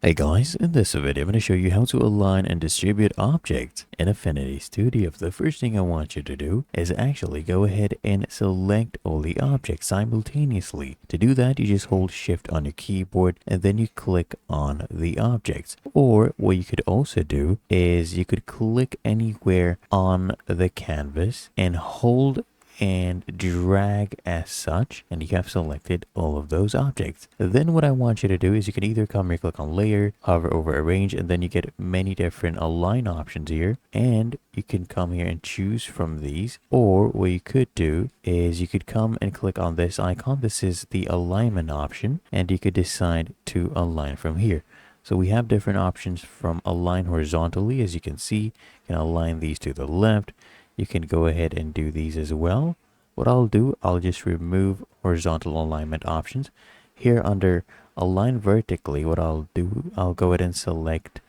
Hey guys, in this video I'm going to show you how to align and distribute objects in Affinity Studio. The first thing I want you to do is actually go ahead and select all the objects simultaneously. To do that, you just hold shift on your keyboard and then you click on the objects. Or what you could also do is you could click anywhere on the canvas and hold and drag as such, and you have selected all of those objects. Then what I want you to do is you can either come here, click on layer, hover over arrange, and then you get many different align options here, and you can come here and choose from these. Or what you could do is you could come and click on this icon. This is the alignment option, and you could decide to align from here. So we have different options from align horizontally. As you can see, you can align these to the left. You can go ahead and do these as well. What I'll do, I'll just remove horizontal alignment options. Here under align vertically, what I'll do, I'll go ahead and select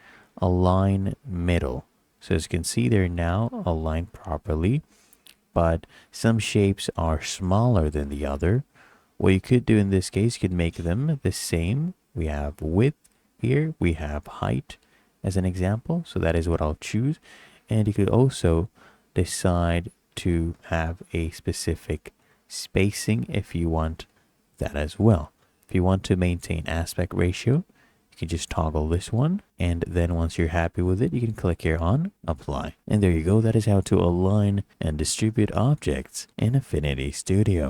align middle. So as you can see, they're now aligned properly, but some shapes are smaller than the other. What you could do in this case, you could make them the same. We have width here, we have height as an example. So that is what I'll choose. And you could also decide to have a specific spacing if you want that as well. If you want to maintain aspect ratio, you can just toggle this one, and then once you're happy with it, you can click here on apply. And there you go. That is how to align and distribute objects in Affinity Studio.